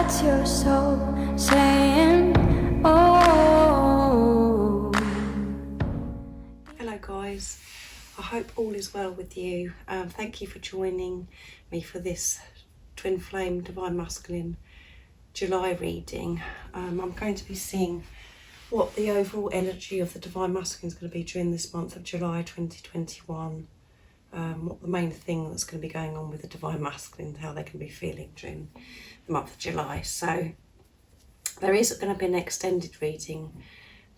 That's your soul saying, oh. Hello guys, I hope all is well with you. Thank you for joining me for this Twin Flame Divine Masculine July reading. I'm going to be seeing what the overall energy of the Divine Masculine is going to be during this month of July 2021. What the main thing that's going to be going on with the Divine Masculine, how they can be feeling during the month of July. So there is going to be an extended reading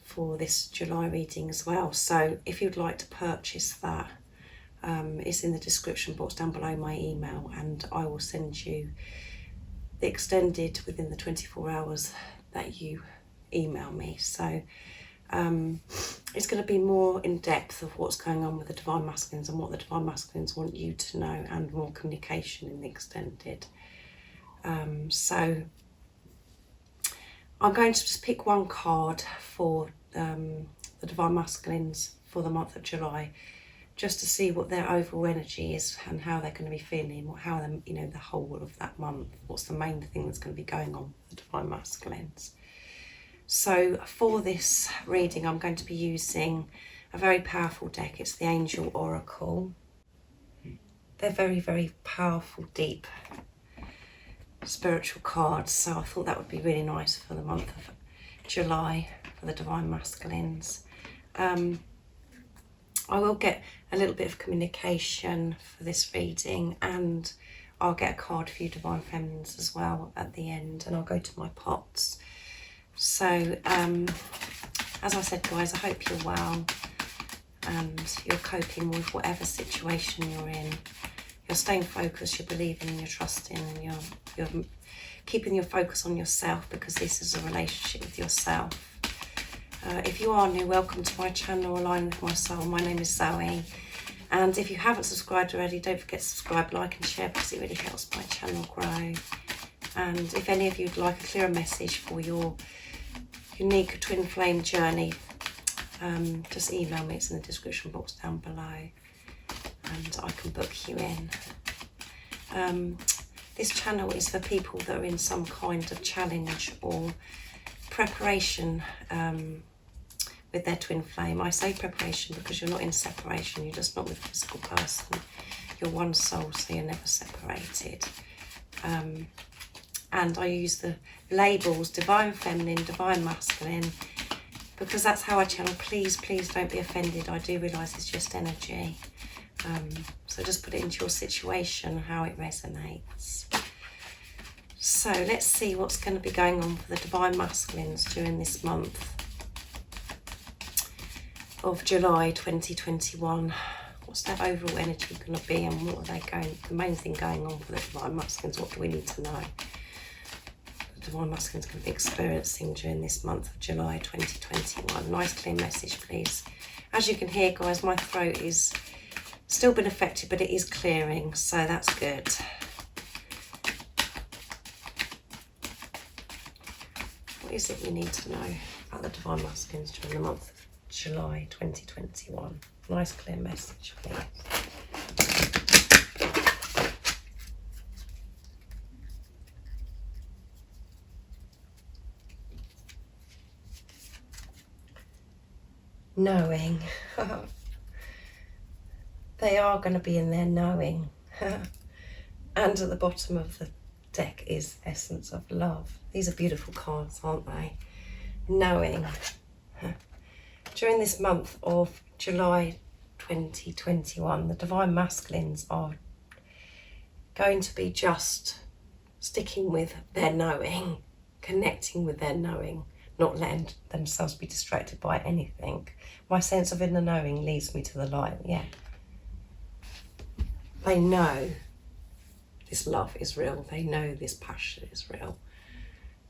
for this July reading as well. So if you'd like to purchase that, it's in the description box down below my email, and I will send you the extended within the 24 hours that you email me. So it's going to be more in depth of what's going on with the Divine Masculines and what the Divine Masculines want you to know, and more communication in the extended. So I'm going to just pick one card for the Divine Masculines for the month of July, just to see what their overall energy is and how they're going to be feeling, how them, you know, the whole of that month. What's the main thing that's going to be going on with the Divine Masculines? So for this reading, I'm going to be using a very powerful deck. It's the Angel Oracle. They're very, very powerful, deep spiritual cards. So I thought that would be really nice for the month of July for the Divine Masculines. I will get a little bit of communication for this reading, and I'll get a card for you Divine Feminines as well at the end, and I'll go to my pots. So as I said guys, I hope you're well and you're coping with whatever situation you're in. You're staying focused, you're believing and you're trusting, and you're keeping your focus on yourself, because this is a relationship with yourself. If you are new, welcome to my channel, Align With My Soul. My name is Zoe, and if you haven't subscribed already, don't forget to subscribe, like and share, because it really helps my channel grow. And if any of you would like a clearer message for your unique twin flame journey, just email me. It's in the description box down below, and I can book you in. This channel is for people that are in some kind of challenge or preparation with their twin flame. I say preparation because you're not in separation, you're just not with a physical person. You're one soul, so you're never separated. And I use the labels Divine Feminine, Divine Masculine, because that's how I channel. Please don't be offended. I do realise it's just energy. So just put it into your situation, how it resonates. So let's see what's going to be going on for the Divine Masculines during this month of July 2021. What's their overall energy going to be, and what are they the main thing going on for the Divine Masculines? What do we need to know the Divine Masculines going to be experiencing during this month of July 2021? Nice clear message, please. As you can hear guys, my throat is still been affected, but it is clearing, so that's good. What is it you need to know about the Divine Masculines during the month of July 2021? Nice clear message, please. Knowing. They are going to be in there knowing. And at the bottom of the deck is Essence of Love. These are beautiful cards, aren't they? Knowing. During this month of July 2021, the Divine Masculines are going to be just sticking with their knowing, connecting with their knowing, not letting themselves be distracted by anything. My sense of inner knowing leads me to the light, yeah. They know this love is real. They know this passion is real.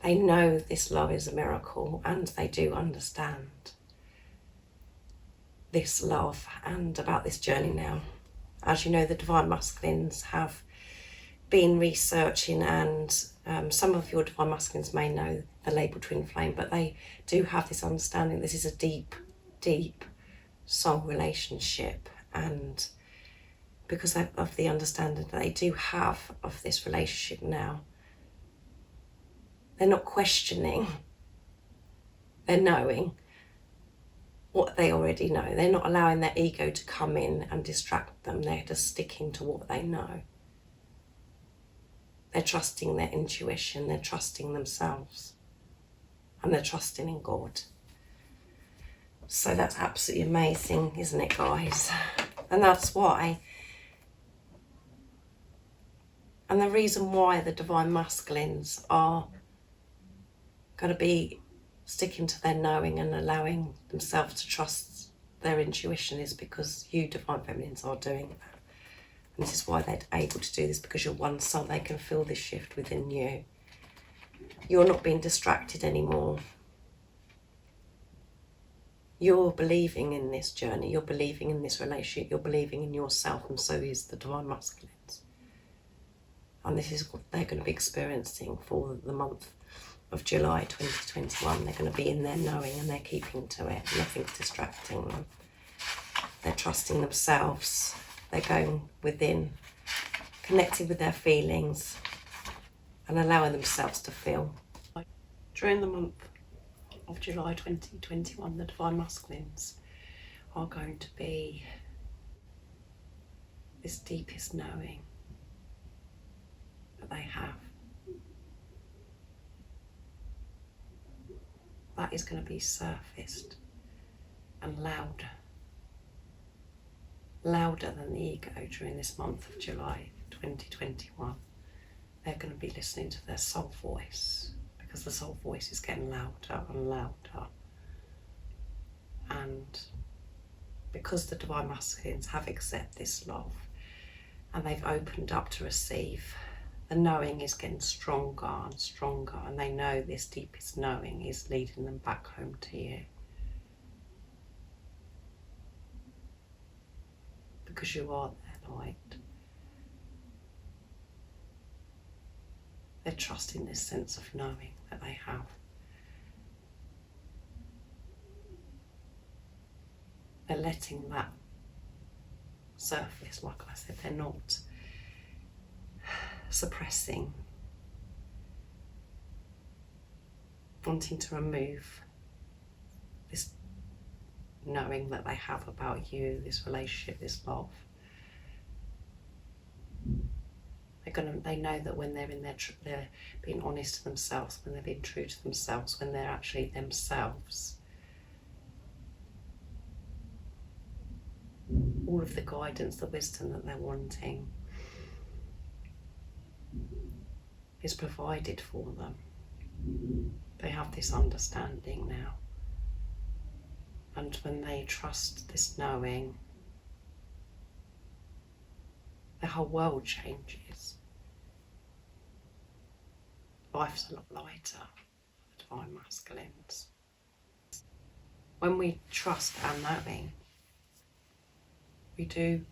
They know this love is a miracle, and they do understand this love and about this journey now. As you know, the Divine Masculines have been researching, and some of your Divine Masculines may know the label Twin Flame, but they do have this understanding this is a deep, deep soul relationship, and because of the understanding that they do have of this relationship now, They're not questioning. They're knowing what they already know. They're not allowing their ego to come in and distract them. They're just sticking to what they know. They're trusting their intuition. They're trusting themselves. And they're trusting in God. So that's absolutely amazing, isn't it, guys? And that's why. And the reason why the Divine Masculines are going to be sticking to their knowing and allowing themselves to trust their intuition is because you Divine Feminines are doing that. And this is why they're able to do this, because you're one soul. They can feel this shift within you. You're not being distracted anymore. You're believing in this journey. You're believing in this relationship. You're believing in yourself, and so is the Divine Masculines. And this is what they're going to be experiencing for the month of July 2021. They're going to be in their knowing, and they're keeping to it. Nothing's distracting them. They're trusting themselves. They're going within, connecting with their feelings, and allowing themselves to feel. During the month of July 2021, the Divine Masculines are going to be this deepest knowing that they have. That is going to be surfaced and louder than the ego during this month of July 2021. They're going to be listening to their soul voice, because the soul voice is getting louder and louder. And because the Divine Masculines have accepted this love and they've opened up to receive, the knowing is getting stronger and stronger, and they know this deepest knowing is leading them back home to you. Because you are their light. They're trusting this sense of knowing that they have. They're letting that surface, like I said, they're not suppressing, wanting to remove this knowing that they have about you, this relationship, this love. They know that when they're in they're being honest to themselves, when they're being true to themselves, when they're actually themselves, all of the guidance, the wisdom that they're wanting is provided for them. They have this understanding now. And when they trust this knowing, the whole world changes. Life's a lot lighter for the Divine Masculines. When we trust our knowing, we do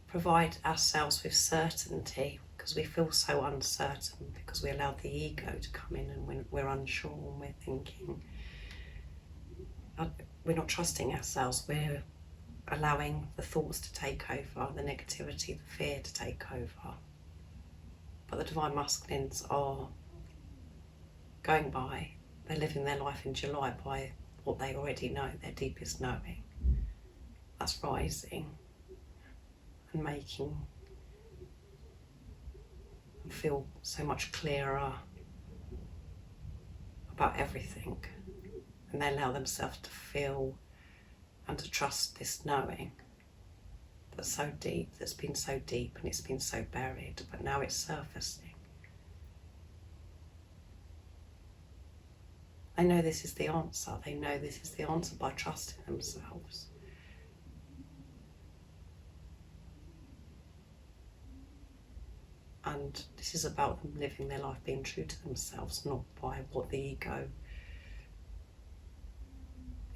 provide ourselves with certainty, because we feel so uncertain, because we allow the ego to come in, and when we're unsure and we're thinking, we're not trusting ourselves, we're allowing the thoughts to take over, the negativity, the fear to take over. But the Divine Masculines are going by, they're living their life in July by what they already know, their deepest knowing. That's rising and making them feel so much clearer about everything. And they allow themselves to feel and to trust this knowing that's so deep, that's been so deep, and it's been so buried, but now it's surfacing. They know this is the answer. They know this is the answer by trusting themselves. And this is about them living their life being true to themselves, not by what the ego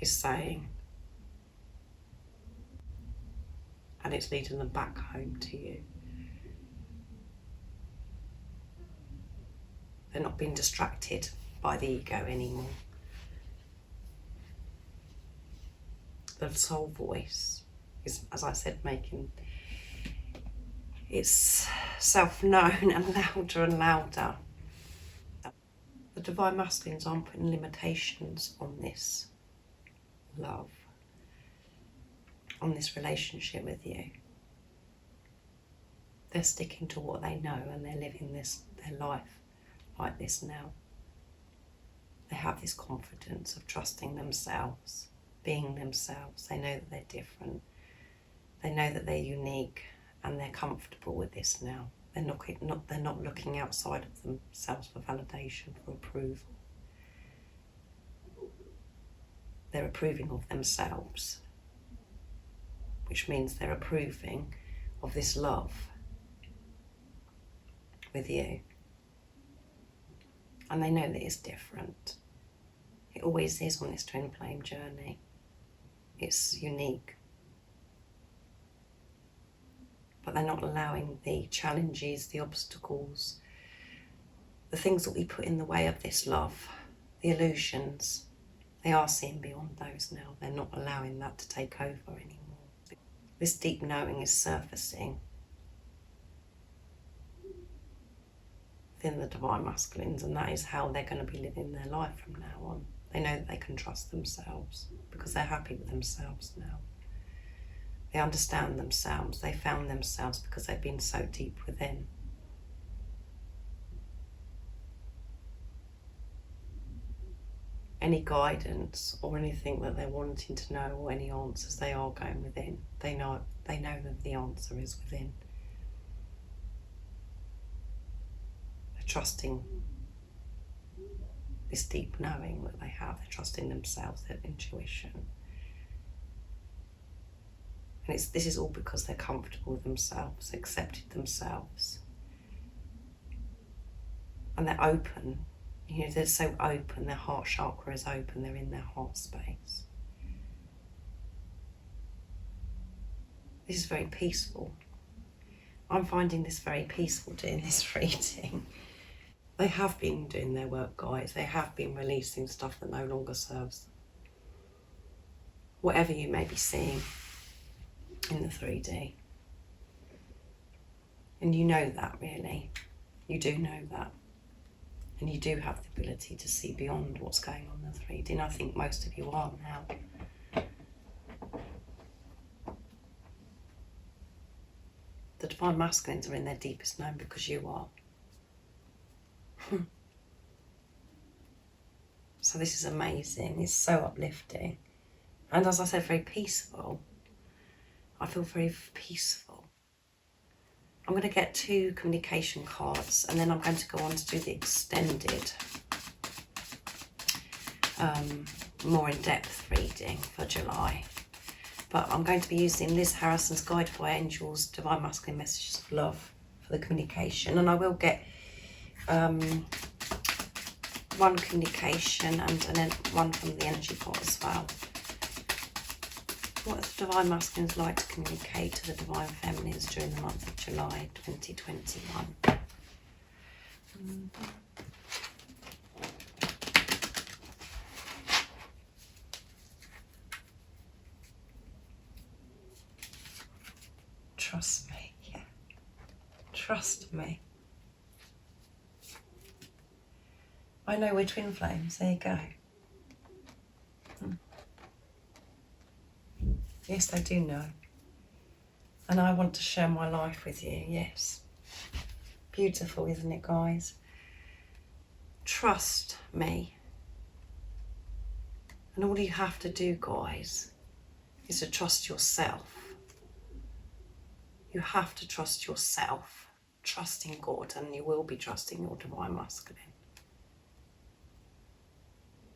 is saying. And it's leading them back home to you. They're not being distracted by the ego anymore. The soul voice is, as I said, making it's self-known and louder and louder. The Divine Masculines aren't putting limitations on this love, on this relationship with you. They're sticking to what they know, and they're living their life like this now. They have this confidence of trusting themselves, being themselves. They know that they're different. They know that they're unique, and they're comfortable with this now. They're not looking outside of themselves for validation, for approval. They're approving of themselves, which means they're approving of this love with you. And they know that it's different. It always is on this twin flame journey. It's unique. But they're not allowing the challenges, the obstacles, the things that we put in the way of this love, the illusions. They are seeing beyond those now. They're not allowing that to take over anymore. This deep knowing is surfacing within the Divine Masculines, and that is how they're going to be living their life from now on. They know that they can trust themselves because they're happy with themselves now. They understand themselves. They found themselves because they've been so deep within. Any guidance or anything that they're wanting to know, or any answers, they are going within. They know that the answer is within. They're trusting this deep knowing that they have. They're trusting themselves, their intuition. And this is all because they're comfortable with themselves, accepted themselves. And they're open. You know, they're so open, their heart chakra is open, they're in their heart space. This is very peaceful. I'm finding this very peaceful doing this reading. They have been doing their work, guys. They have been releasing stuff that no longer serves them. Whatever you may be seeing in the 3D. And you know that, really. You do know that. And you do have the ability to see beyond what's going on in the 3D. And I think most of you are now. The Divine Masculines are in their deepest knowing because you are. So this is amazing. It's so uplifting. And as I said, very peaceful. I feel very peaceful. I'm going to get 2 communication cards, and then I'm going to go on to do the extended, more in-depth reading for July. But I'm going to be using Liz Harrison's Guided by Angels, Divine Masculine Messages of Love for the communication. And I will get 1 communication and then 1 from the energy pot as well. What does the Divine Masculines like to communicate to the Divine Feminines during the month of July 2021? Trust me, yeah. Trust me. I know we're twin flames, there you go. Yes, they do know. And I want to share my life with you, yes. Beautiful, isn't it, guys? Trust me. And all you have to do, guys, is to trust yourself. You have to trust yourself. Trust in God, and you will be trusting your Divine Masculine.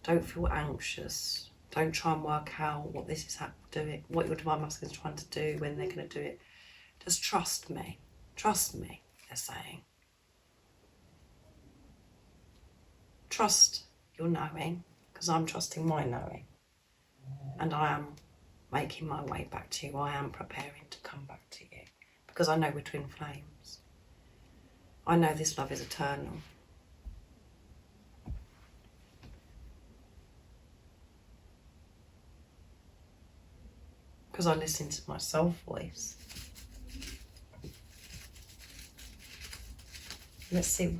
Don't feel anxious. Don't try and work out what this is doing, what your Divine Masculine is trying to do, when they're going to do it. Just trust me. Trust me, they're saying. Trust your knowing, because I'm trusting my knowing. And I am making my way back to you. I am preparing to come back to you, because I know we're twin flames. I know this love is eternal. Because I listen to my soul voice. Let's see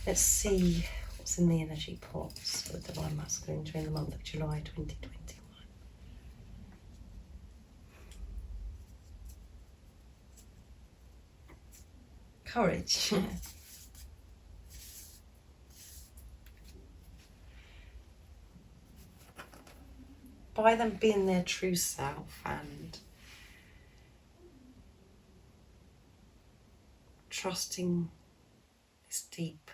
let's see what's in the energy pots for the Divine Masculine during the month of July 2021. Courage. By them being their true self and trusting this deep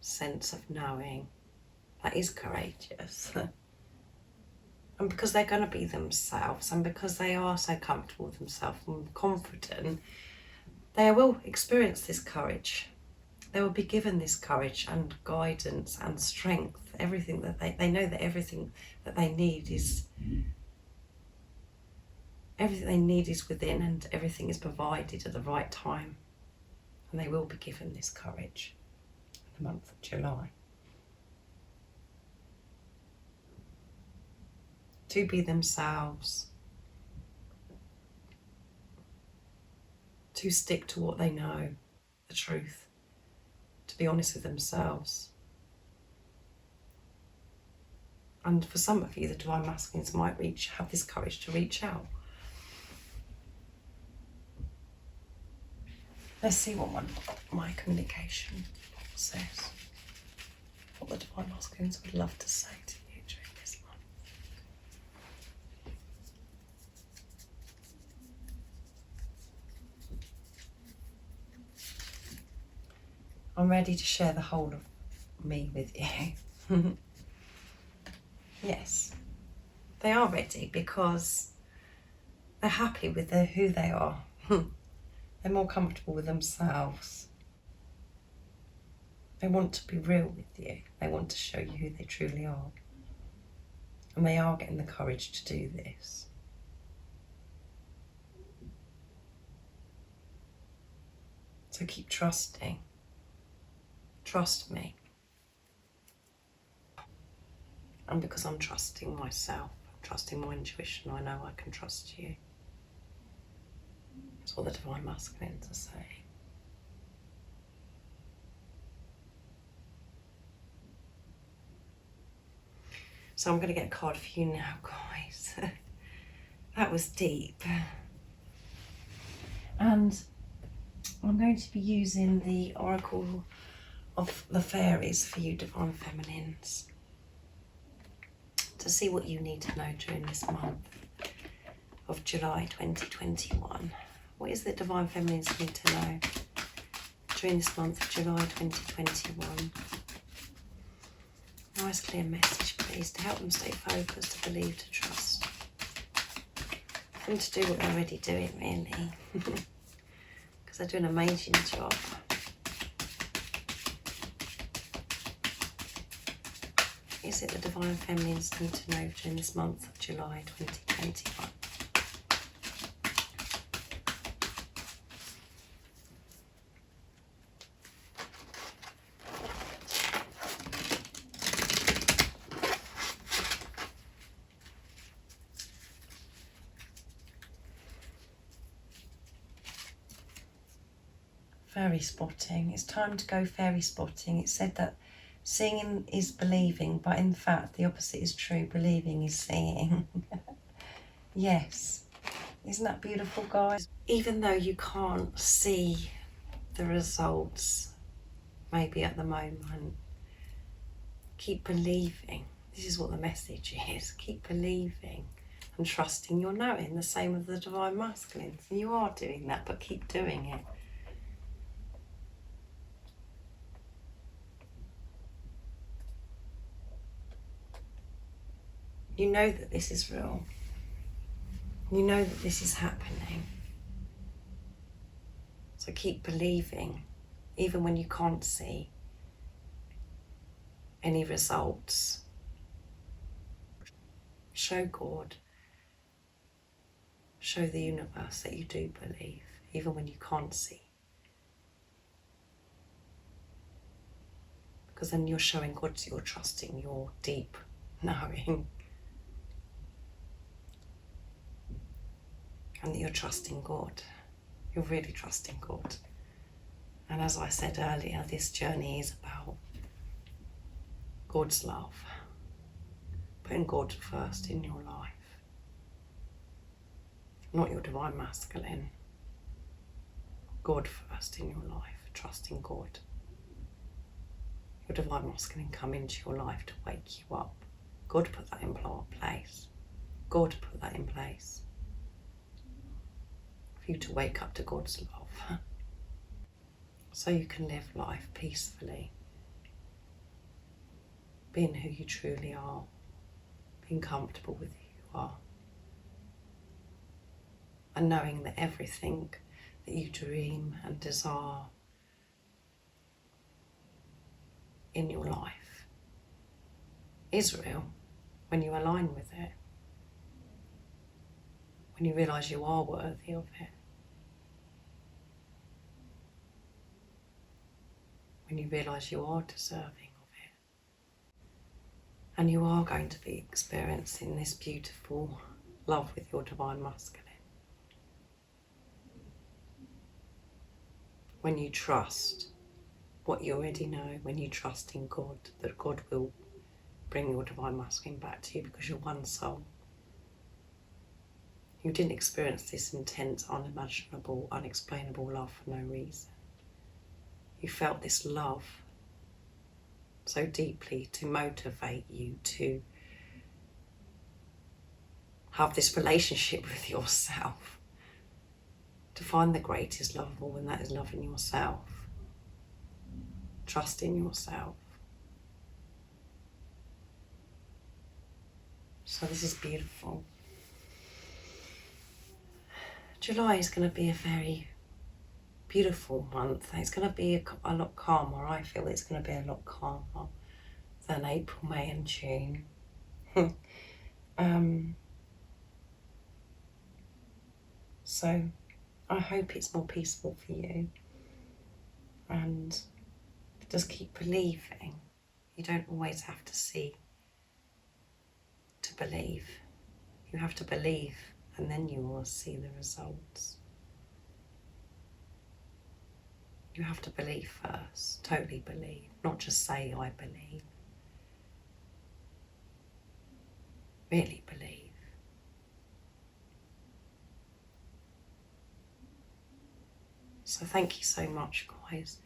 sense of knowing, that is courageous. And because they're going to be themselves, and because they are so comfortable with themselves and confident, they will experience this courage. They will be given this courage and guidance and strength. Everything that they know that everything that they need is within, and everything is provided at the right time. And they will be given this courage in the month of July. To be themselves, to stick to what they know, the truth, to be honest with themselves. And for some of you, the Divine Masculines might have this courage to reach out. Let's see what my communication says. What the Divine Masculines would love to say to you during this month. I'm ready to share the whole of me with you. Yes, they are ready because they're happy with who they are. They're more comfortable with themselves. They want to be real with you. They want to show you who they truly are. And they are getting the courage to do this. So keep trusting. Trust me. And because I'm trusting myself, I'm trusting my intuition, I know I can trust you. That's what the Divine Masculines are saying. So I'm going to get a card for you now, guys. That was deep. And I'm going to be using the Oracle of the Fairies for you, Divine Feminines, to see what you need to know during this month of July 2021. What is the Divine Feminines need to know during this month of July 2021? Nice clear message, please, to help them stay focused, to believe, to trust. For them to do what they're already doing, really. Because they're doing an amazing job. Is it the Divine Feminines need to know during this month of July 2021? Fairy spotting. It's time to go fairy spotting. It said that seeing is believing, but in fact the opposite is true. Believing is seeing. Yes. Isn't that beautiful, guys? Even though you can't see the results, maybe at the moment, keep believing. This is what the message is. Keep believing and trusting your knowing. The same with the Divine Masculines. And you are doing that, but keep doing it. You know that this is real. You know that this is happening. So keep believing, even when you can't see any results. Show God, show the universe that you do believe, even when you can't see. Because then you're showing God you're trusting your deep knowing. And that you're trusting God. You're really trusting God. And as I said earlier, this journey is about God's love. Putting God first in your life. Not your divine masculine. God first in your life. Trusting God. Your divine masculine come into your life to wake you up. God put that in place. God put that in place. For you to wake up to God's love. So you can live life peacefully. Being who you truly are. Being comfortable with who you are. And knowing that everything that you dream and desire in your life is real when you align with it. When you realise you are worthy of it. When you realise you are deserving of it. And you are going to be experiencing this beautiful love with your divine masculine. When you trust what you already know, when you trust in God, that God will bring your divine masculine back to you because you're one soul. You didn't experience this intense, unimaginable, unexplainable love for no reason. You felt this love so deeply to motivate you to have this relationship with yourself, to find the greatest love of all, and that is loving yourself, trusting yourself. So this is beautiful. July is going to be a very beautiful month. It's going to be a lot calmer. I feel it's going to be a lot calmer than April, May and June. So I hope it's more peaceful for you. And just keep believing. You don't always have to see to believe. You have to believe, and then you will see the results. You have to believe first, totally believe, not just say I believe. Really believe. So thank you so much, guys,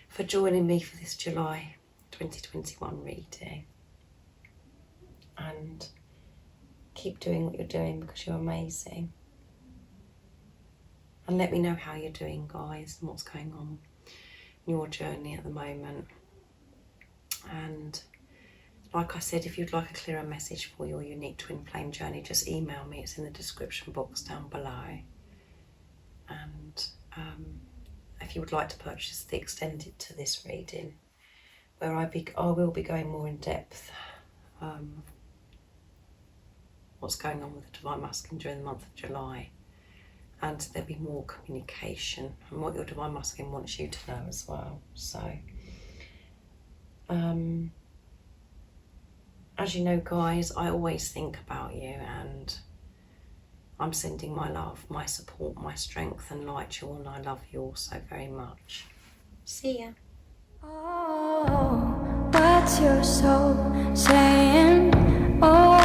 for joining me for this July 2021 reading. And keep doing what you're doing because you're amazing. And let me know how you're doing, guys, and what's going on in your journey at the moment. And like I said, if you'd like a clearer message for your unique twin flame journey, just email me. It's in the description box down below. And if you would like to purchase the extended to this reading, where I will be going more in depth what's going on with the divine masculine during the month of July. And there'll be more communication and what your divine masculine wants you to know as well. So, as you know, guys, I always think about you, and I'm sending my love, my support, my strength and light to you all, and I love you all so very much. See ya. Oh, what's your soul saying? Oh.